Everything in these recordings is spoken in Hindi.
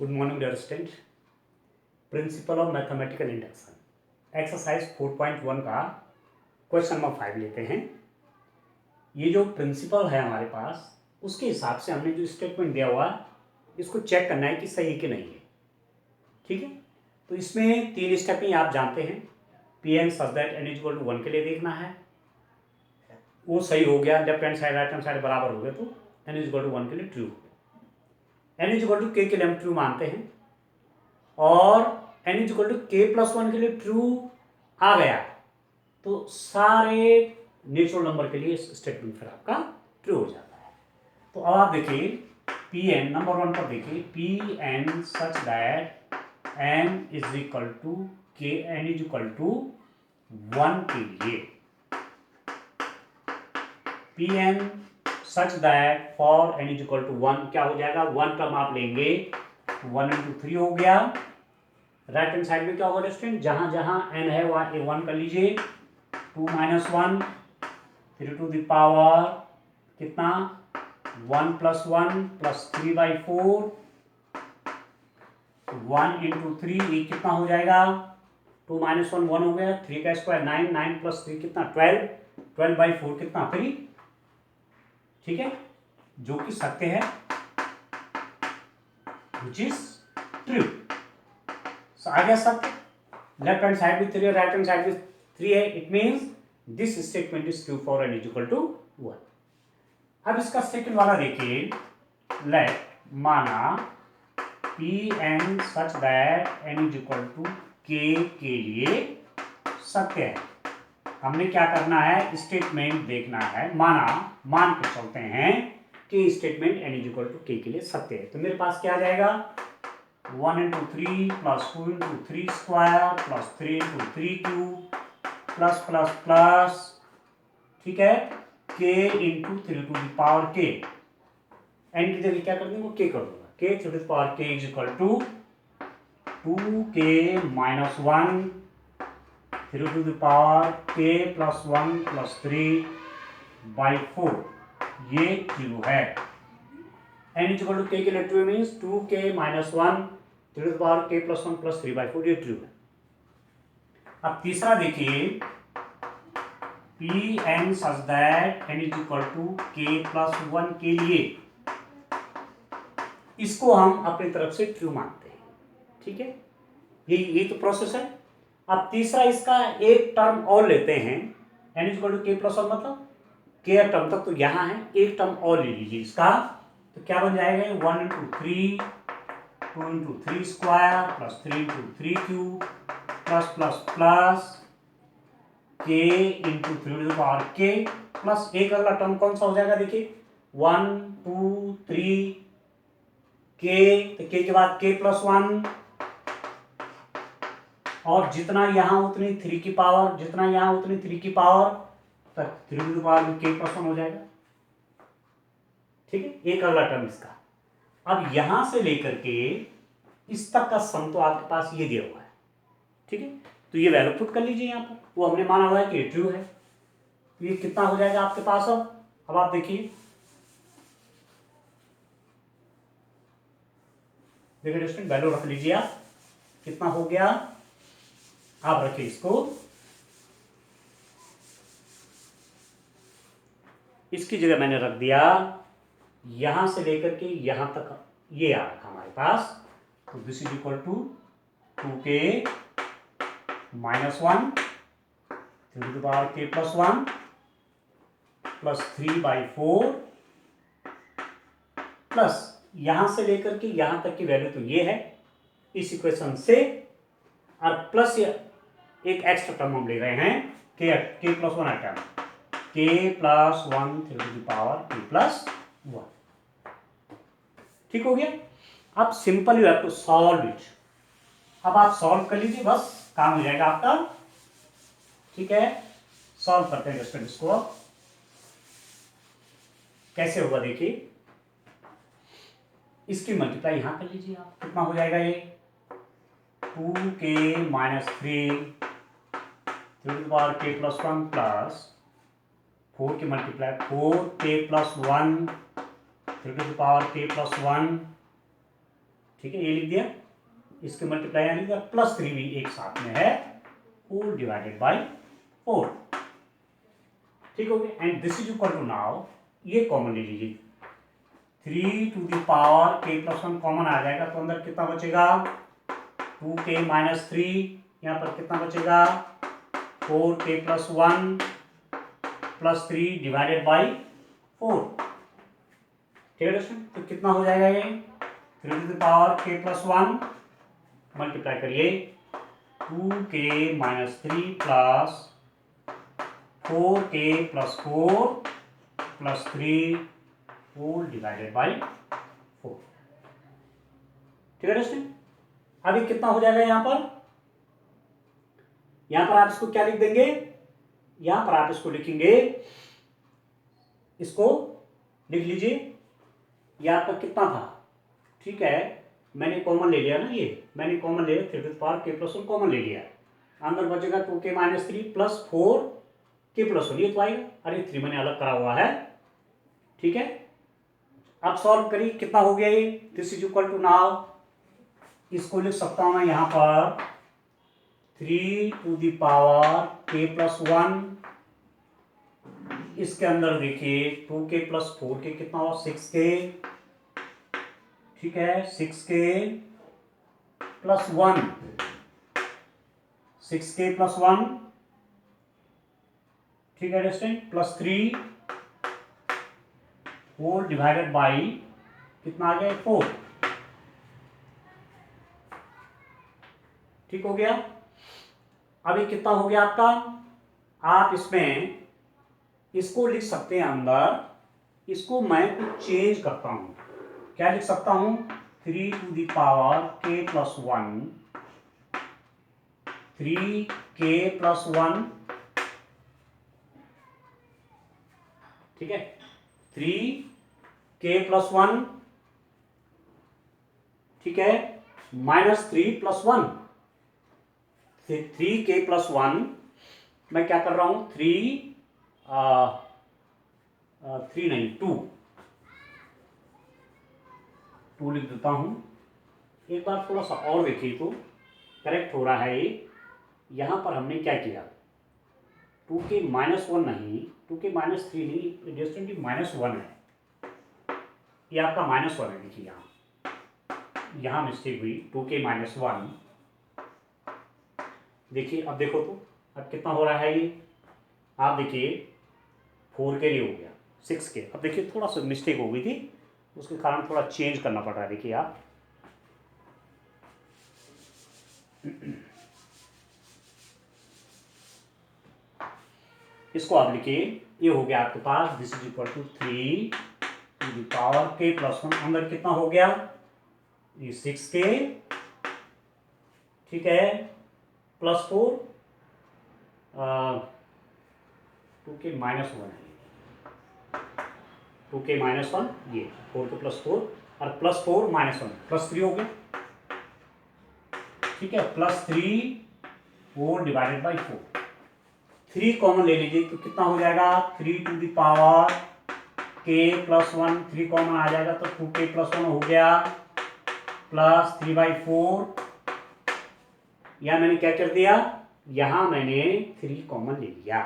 Good morning dear student. Principle of mathematical induction exercise 4.1 का क्वेश्चन नंबर 5 लेते हैं। ये जो प्रिंसिपल है हमारे पास, उसके हिसाब से हमने जो स्टेटमेंट दिया हुआ है इसको चेक करना है कि सही है कि नहीं है। ठीक है, तो इसमें 3 स्टेप ही आप जानते हैं। P N such that N is equal to 1 के लिए देखना है, वो सही हो गया, left hand side right hand side बराबर हो गया तो एन इज इक्वल टू 1 के लिए true. N is equal to K लिए हम ट्रू मानते हैं और एन इज इक्वल टू के प्लस 1 के लिए ट्रू आ गया तो सारे नेचुरल नंबर के लिए स्टेटमेंट फिर आपका ट्रू हो जाता है। तो अब आप देखिए पी एन नंबर 1 पर देखिए, P N such that N is equal to K, N is equal to 1 के लिए P N such that for N is equal to 1 क्या हो जाएगा, 1 टर्म आप लेंगे 1 इंटू 3 हो गया। राइट हैंड साइड में क्या होगा स्टूडेंट, जहां जहां n है वहां ए 1 कर लीजिए, 2 माइनस 1 3 टू द पावर कितना 1 प्लस 1 प्लस 3/4 1 इंटू 3 ये कितना हो जाएगा 2 माइनस 1 1 हो गया, 3 का स्क्वायर 9 9 प्लस 3 कितना 12 12/4 कितना 3। ठीक है, जो कि सत्य है which is true। So आ गया सत्य, लेफ्ट हैंड साइड भी 3 है राइट हैंड साइड भी 3 है, it means this statement is true for N is equal to 1। अब इसका सेकंड वाला देखिए, लेट माना P N such that N is equal to K लिए सत्य है। हमने क्या करना है, स्टेटमेंट देखना है, मान के चलते हैं कि statement N is equal to K लिए सत्य है। तो मेरे पास क्या आ जाएगा 1 into 3 plus 2 into 3 square plus 3 into 3 cube plus plus plus, ठीक है, के इंटू 3 टू द पावर के। एन की जगह क्या कर दूंगा, के कर दूंगा, K 3 to the power K is equal to 2k minus 1 3 to the power K plus 1 plus 3/4 ये ट्रू है। N is equal to K लिए true means 2k minus 1 3 to the power K plus 1 plus 3/4 ये ट्रू है। अब तीसरा देखिए, P N such that N is equal to के प्लस 1 के लिए इसको हम अपनी तरफ से ट्रू मानते हैं। ठीक है, ये तो प्रोसेस है। अब तीसरा इसका एक टर्म और लेते हैं, एन इज इक्वल टू के प्लस 1 मतलब के टर्म तक तो यहां है, एक टर्म और ले लीजिए इसका, तो क्या बन जाएगा 1 into 3 2 into 3 square plus 3 into 3 cube plus plus plus के into 3 to the power K plus एक अगला टर्म कौन सा हो जाएगा देखिए 1 2 3 के, तो के बाद के प्लस 1 और जितना यहां उतनी 3 की पावर, जितना यहां उतनी 3 की पावर तक 3 टू द पावर में के प्लस 1 हो जाएगा। ठीक है, एक अगला टर्म इसका। अब यहां से लेकर के इस तक का सम तो आपके पास ये दिया हुआ है। ठीक है, तो ये वैल्यू पुट कर लीजिए यहां पर, वो हमने माना हुआ है कि ट्रू है, तो ये कितना हो जाएगा आपके पास। अब आप देखिए स्टूडेंट वैल्यू रख लीजिए आप, कितना हो गया, आप रखिए इसको, इसकी जगह मैंने रख दिया यहां से लेकर के यहां तक ये आ रखा हमारे पास, तो this is equal to 2k minus 1 3 to the power k plus 1 plus 3/4 plus यहां से लेकर के यहां तक की वैल्यू तो ये है इस इक्वेशन से, और प्लस एक एक्स्ट्रा टर्म हम ले रहे हैं K plus 1 term K plus 1 3 to the power K plus 1। ठीक हो गया। अब simple you have to solve it. अब आप सॉल्व कर लीजिए, बस काम हो जाएगा आपका। ठीक है, सॉल्व करते हैं स्टूडेंट इसको। कैसे होगा देखिए, इसकी मल्टीप्लाई यहां कर लीजिए आप, कितना हो जाएगा ये 2k minus 3 3 to the power k plus 1 plus 4 की multiply 4k plus 1 3 to the power k plus 1। ठीक है, ये लिख दिया, इसके मल्टीप्लाई यहाँ लिख दिया, +3 भी एक साथ में है, 4 डिवाइडेड बाई 4। ठीक हो गया। And this is equal to, now ये कॉमन ले लीजिए, 3 to the power k+1 common आ जाएगा, तो अंदर कितना बचेगा, 2k-3, यहाँ पर कितना बचेगा, 4k+1 +3 डिवाइडेड बाई 4। ठीक है दोस्तों, तो कितना हो जाएगा ये, 3 to the power k+1 multiply करिए 2k-3 plus 4k+4 +3 whole divided by 4। ठीक है दोस्तों, अभी कितना हो जाएगा, यहां पर आप इसको क्या लिख देंगे, यहां पर आप इसको लिखेंगे, इसको लिख लीजिए, ये आपका कितना था, ठीक है, मैंने कॉमन ले लिया ना, ये मैंने कॉमन ले लिया, 3 to the power k+1 common ले लिया, अंदर बचेगा 2k-3 प्लस 4k+1, ये तो आएगा, अरे 3 मैंने अलग करा हुआ है। ठीक है, अब सॉल्व करिए, कितना हो गया ये, this is equal to, now इसको लिख सकता हूं मैं यहां पर 3 टू द पावर k+1, इसके अंदर देखिए 2k + 4k कितना हुआ, 6k। ठीक है, 6k+1, 6k+1, ठीक है स्टूडेंट, +3 होल डिवाइडेड बाई कितना आ गया, 4। ठीक हो गया, अभी कितना हो गया आपका, आप इसमें इसको लिख सकते हैं अंदर, इसको मैं कुछ चेंज करता हूं, क्या लिख सकता हूं, 3 to the power k+1, 3k+1, ठीक है, 3k+1, ठीक है, -3+1, 3k+1, मैं क्या कर रहा हूं, 3 नहीं 2 लिख देता हूं। एक बार थोड़ा सा और देखिए तो करेक्ट हो रहा है ये, यहां पर हमने क्या किया, 2k-1 नहीं, 2k-3 नहीं, डिस्टेंट -1 है, ये आपका -1 है, देखिए यहाँ मिस्टेक हुई, 2k-1, देखिए, अब देखो तो अब कितना हो रहा है ये, आप देखिए 4k हो गया, 6k, अब देखिए थोड़ा सा मिस्टेक हो गई थी, उसके कारण थोड़ा चेंज करना पड़ रहा है, देखिए आप इसको आप लिखिए, ये हो गया आपके पास, this is equal to 3 to the power k+1, अंदर कितना हो गया, ये 6k, ठीक है, +4, 2k-1 है, 2k-1, ये 4k +4 और +4 -1 +3 हो गया, ठीक है, +3 होल डिवाइडेड बाई 4, 3 कॉमन ले लीजिए, तो कितना हो जाएगा, 3 to the power k+1, 3 common आ जाएगा, तो 2k+1 हो गया, +3/4, या मैंने क्या कर दिया, यहां मैंने 3 कॉमन ले लिया,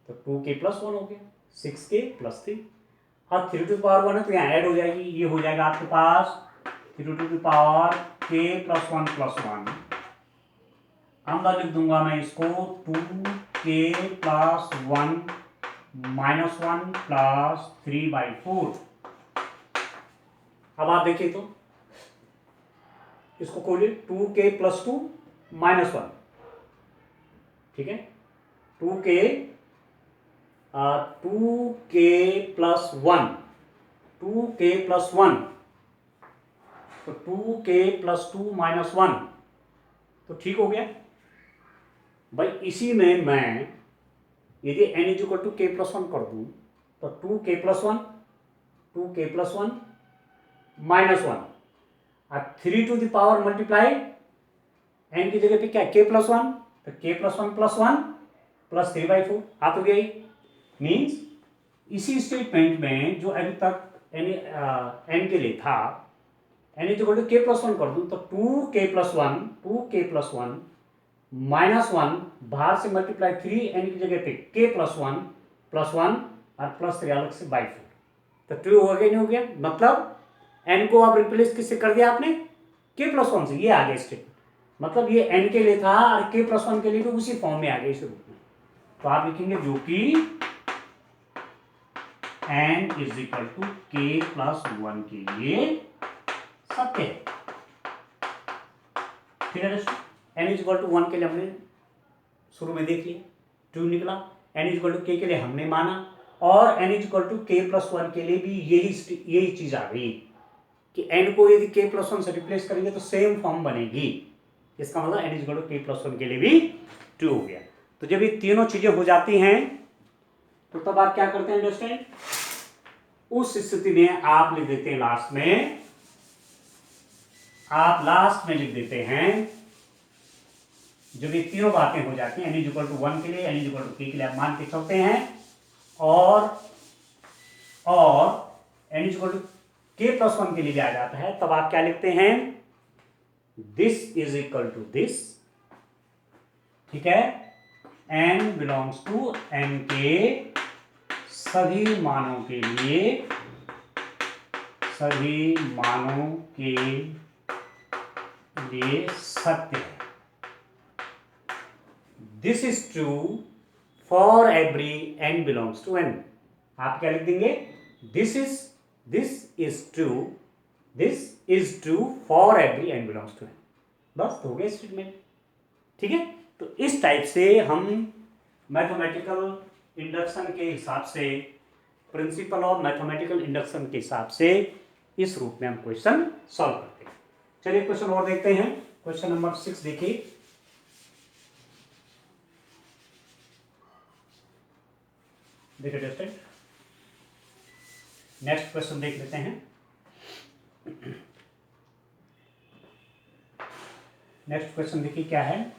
तो 2k+1 हो गया, 6k +3, और 3 टू द पावर 1 है तो यहाँ ऐड हो जाएगी, ये हो जाएगा आपके पास 3 टू द पावर k+1+1, अंदर लिख दूंगा मैं इसको 2k+1 -1 +3/4। अब आप देखिए तो इसको खोलिए, 2k+2 -1, ठीक है, 2k+1, 2k+1, तो 2k+2 -1, तो ठीक हो गया भाई। इसी में मैं यदि n = k+1 कर दूं, तो 2k+1 -1 और 3 to the power multiply n की जगह पे क्या, k+1, तो k+1+1 +3/4, आ तो गया, मीन्स इसी स्टेटमेंट में जो अभी तक n के लिए था, एन इज इक्वल टू के प्लस वन कर दूं तो 2k+1 -1 बाहर से मल्टीप्लाई 3 एन की जगह पे k+1 और +3 अलग से बाई 4, तो ट्रू हो गया नहीं हो गया? मतलब एन को आप रिप्लेस किससे कर दिया आपने? k+1 से। ये आ गया स्टेटमेंट, मतलब ये एन के लिए था और k+1 के लिए भी उसी फॉर्म में आ गया इस रूप में। तो आप लिखेंगे जो कि n is equal to k+1 के लिए सत्य है। ठीक है दोस्तों, n इज इक्वल टू 1 के लिए हमने शुरू में देख लिया, ट्रू निकला। n is equal to k के लिए हमने माना, और n is equal to k+1 के लिए भी यही चीज आ गई कि n को यदि k+1 से रिप्लेस करेंगे तो सेम फॉर्म बनेगी। इसका मतलब n is equal to k+1 के लिए भी ट्रू हो गया। तो जब ये तीनों चीजें हो जाती हैं तो तब आप क्या करते हैं अंडरस्टैंड? उस स्थिति में आप लिख देते हैं लास्ट में लिख देते हैं, जब ये तीनों बातें हो जाती हैं n इज इक्वल टू 1 के लिए, n is equal to k के लिए आप मान के चलते हैं, और n is equal to k+1 के लिए भी आ जाता है, तब आप क्या लिखते हैं? This is equal to this. ठीक है, n बिलोंग्स टू n के सभी मानों के लिए सत्य है। This is true for every n belongs to n। आप क्या लिख देंगे? This is true for every n belongs to n। बस हो गया स्टेटमेंट। ठीक है, तो इस टाइप से हम मैथमेटिकल इंडक्शन के हिसाब से, प्रिंसिपल ऑफ मैथमेटिकल इंडक्शन के हिसाब से इस रूप में हम क्वेश्चन सॉल्व करते हैं। चलिए क्वेश्चन और देखते हैं। क्वेश्चन नंबर 6 देखिए। देखिए दोस्तों, नेक्स्ट क्वेश्चन देख लेते हैं। नेक्स्ट क्वेश्चन देखिए क्या है,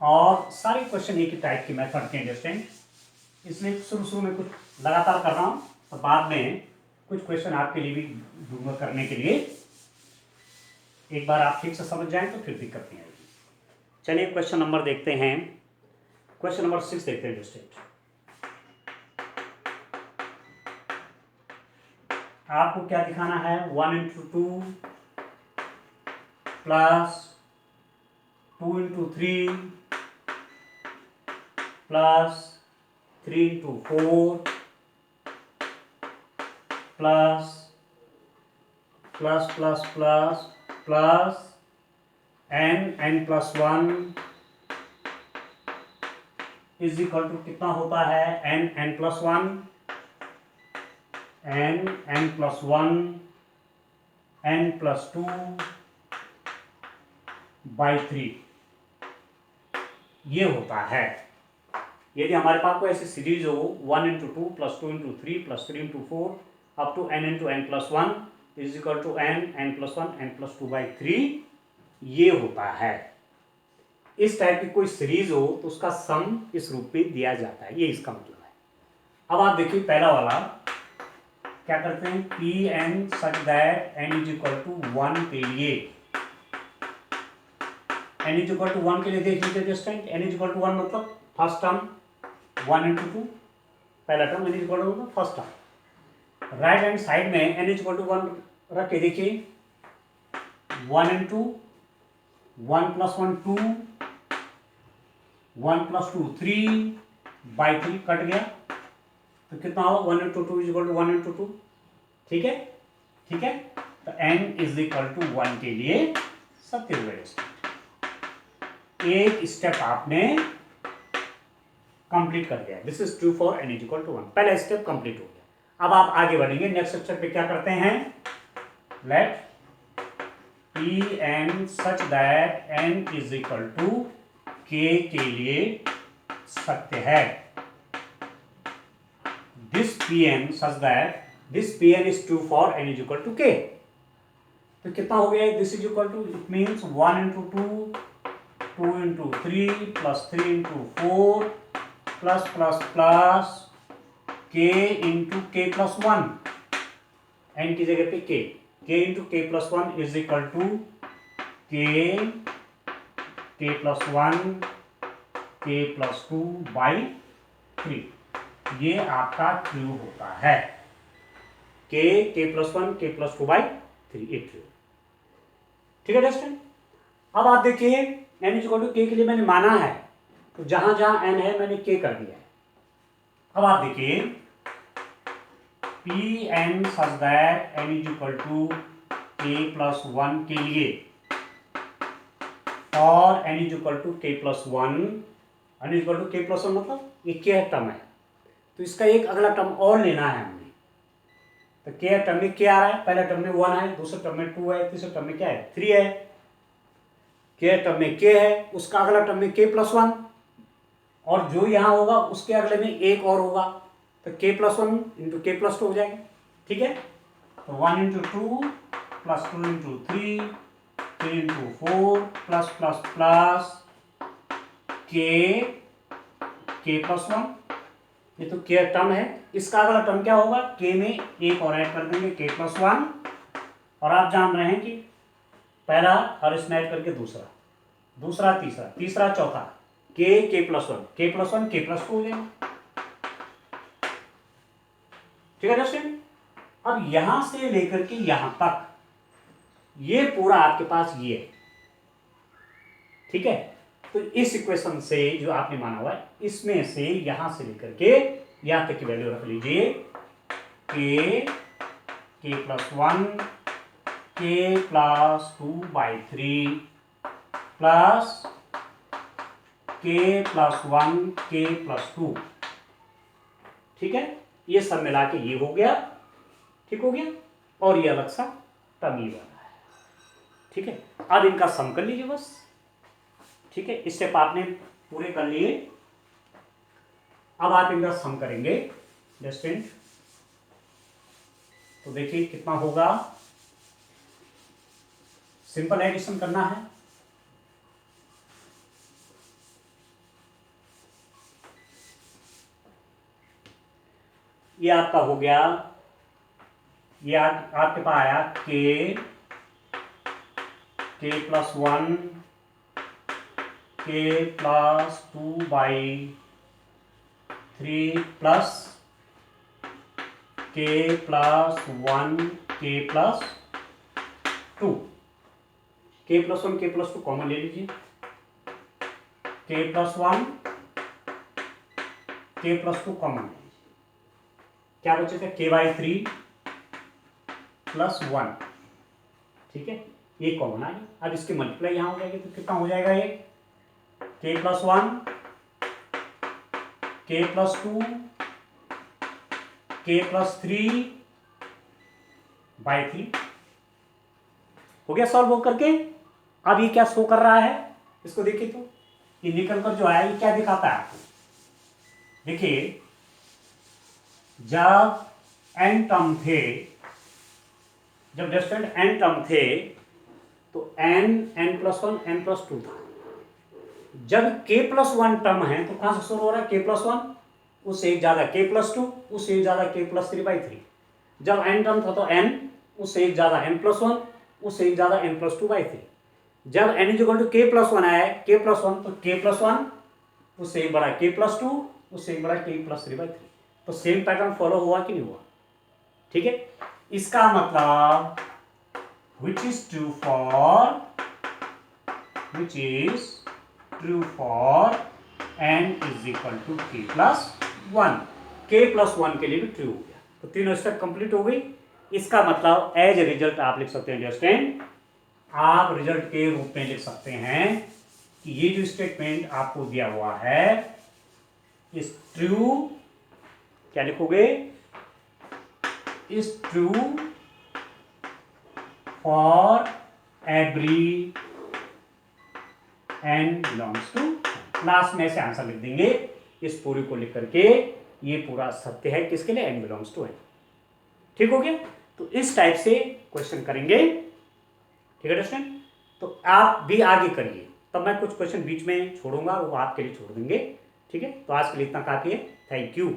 और सारे क्वेश्चन एक ही टाइप की मेथड के अंडरस्टैंड, इसलिए शुरू में कुछ लगातार कर रहा हूं, तो बाद में कुछ क्वेश्चन आपके लिए भी दूंगा करने के लिए। एक बार आप ठीक से समझ जाएं तो फिर दिक्कत नहीं आएगी। चलिए क्वेश्चन नंबर देखते हैं। क्वेश्चन नंबर 6 देखते हैं दोस्तों। आपको क्या दिखाना है? 1 × 2 plus 2 × 3 plus 3 × 4 plus n+1 is equal to कितना होता है? n+1 n+2/3 ये होता है। यदि हमारे पास कोई ऐसी सीरीज हो 1 × 2 plus 2 × 3 plus 3 × 4 up to n × n+1 is equal to n+1 n+2/3 ये होता है। इस टाइप की कोई सीरीज हो तो उसका सम इस रूप में दिया जाता है, ये इसका मतलब है। अब आप देखिए पहला वाला क्या करते हैं? Pn such that n is equal to 1 के लिए, n इज इक्वल टू 1 के लिए देख लीजिए just n is equal to 1 मतलब फर्स्ट टर्म 1 × 2 पहला term, n is equal to first term. Right hand side में n इज इक्वल टू 1 रख के देखिए, 1 × 1 + 1 2 1 + 2 3/3 कट गया, तो कितना होगा? 1 × 2 इज इक्वल टू 1 × 2। ठीक है, ठीक है, तो n इज इक्वल टू 1 के लिए सत्य हुआ। एक स्टेप आपने कंप्लीट कर दिया। This is true for n is equal to 1। पहला स्टेप कंप्लीट हो गया। अब आप आगे बढ़ेंगे, नेक्स्ट स्टेप पे क्या करते हैं? Let Pn such that n is equal to k के लिए सत्य है। This Pn such that this Pn is true for n is equal to k। तो कितना हो गया? This is equal to, it means 1 × 2 2 × 3 plus 3 × 4 plus k × k+1 n की जगह पे k, k into k plus one is equal to के plus one k plus two by three. ये आपका ट्रू होता है। K plus one k plus two by three, ये ट्रू। ठीक है दोस्तों, अब आप देखिए N is equal to K लिए मैंने माना है, तो जहां जहां एन है मैंने के कर दिया है। अब आप देखिए P N such that N is equal to के प्लस वन के लिए और एन इज इक्वल टू के plus one, n is equal to के प्लस वन मतलब ये के टर्म है, तो इसका एक अगला टर्म और लेना है हमने। तो के टर्म में क्या आ रहा है, पहले टर्म में वन है, दूसरे टर्म में टू है, तीसरे टर्म में क्या है, थ्री है। के टर्म में के है, उसका अगला टर्म में के प्लस वन, और जो यहां होगा उसके अगले में एक और होगा, तो के plus one into k plus to हो जाएगा। ठीक है, तो one into two plus two into three, three into four plus plus plus के प्लस वन, ये तो के टर्म है। इसका अगला टर्म क्या होगा, के में एक और ऐड कर देंगे के प्लस वन, और आप जान रहे हैं कि पहला और इसमें ऐड करके दूसरा, दूसरा तीसरा, तीसरा चौथा, के plus one, k plus one k plus to हो जाएगा। ठीक है दोस्तों, अब यहां से लेकर के यहां तक ये पूरा आपके पास ये है। ठीक है, तो इस इक्वेशन से जो आपने माना हुआ है, इसमें से यहां से लेकर के यहां तक की वैल्यू रख लीजिए, के plus one k plus two by three plus के plus one k plus to. ठीक है, ये सब मिला के ये हो गया। ठीक हो गया, और ये अलग सा टर्म ये बना है। ठीक है, अब इनका सम कर लीजिए बस। ठीक है, स्टेप आपने पूरे कर लिए। अब आप इनका सम करेंगे डिस्टेंट, तो देखिए कितना होगा। सिंपल एडिशन करना है। ये आपका हो गया, ये आपके पास आया k plus one k plus two by three plus के plus one k plus to. के plus one k plus two common ले लीजिए, के plus one k plus two common ले लीजिए, क्या बचे थे, के बाई थ्री प्लस वन। ठीक है, ये कॉमन आ गया। अब इसकी मल्टीप्लाई यहां हो जाएगी, तो कितना हो जाएगा, ये के plus one k plus to के प्लस थ्री बाई थ्री हो गया सॉल्व हो करके। अब ये क्या शो कर रहा है, इसको देखिए, तो ये निकल कर जो आया ये क्या दिखाता है आपको, देखिए जब एन टर्म थे, जब डिस्टेंट एन टर्म थे, तो n plus one n plus two था। जब के प्लस वन टर्म है तो कहां से शुरू हो रहा है, के प्लस वन, उससे एक ज्यादा के प्लस टू, उससे एक ज्यादा के प्लस थ्री बाई थ्री। जब एन टर्म था तो एन, उससे एक ज्यादा एन प्लस वन, उससे एक ज्यादा n plus two by three. जब एन इज इक्वल टू के प्लस वन आया, के प्लस वन, तो के प्लस वन, उससे एक बड़ा के प्लस टू, उससे एक बड़ा k plus three by three. तो सेम पैटर्न फॉलो हुआ कि नहीं हुआ। ठीक है, इसका मतलब which is true for n is equal to के plus one. K plus one के लिए भी ट्रू हो गया, तो तीनों स्टेप कंप्लीट हो गई। इसका मतलब एज ए रिजल्ट आप लिख सकते हैं अंडरस्टैंड, आप रिजल्ट के रूप में लिख सकते हैं कि ये जो स्टेटमेंट आपको दिया हुआ है इज ट्रू, क्या लिखोगे, is true for every n belongs to, last में ऐसे आंसर लिख देंगे। इस पूरी को लिख करके ये पूरा सत्य है किसके लिए, n बिलोंग्स टू n। ठीक हो गया, तो इस टाइप से क्वेश्चन करेंगे। ठीक है दोस्तों, तो आप भी आगे करिए, तब मैं कुछ क्वेश्चन बीच में छोड़ूंगा, वो आपके लिए छोड़ देंगे। ठीक है, तो आज के लिए इतना काफी है। Thank you.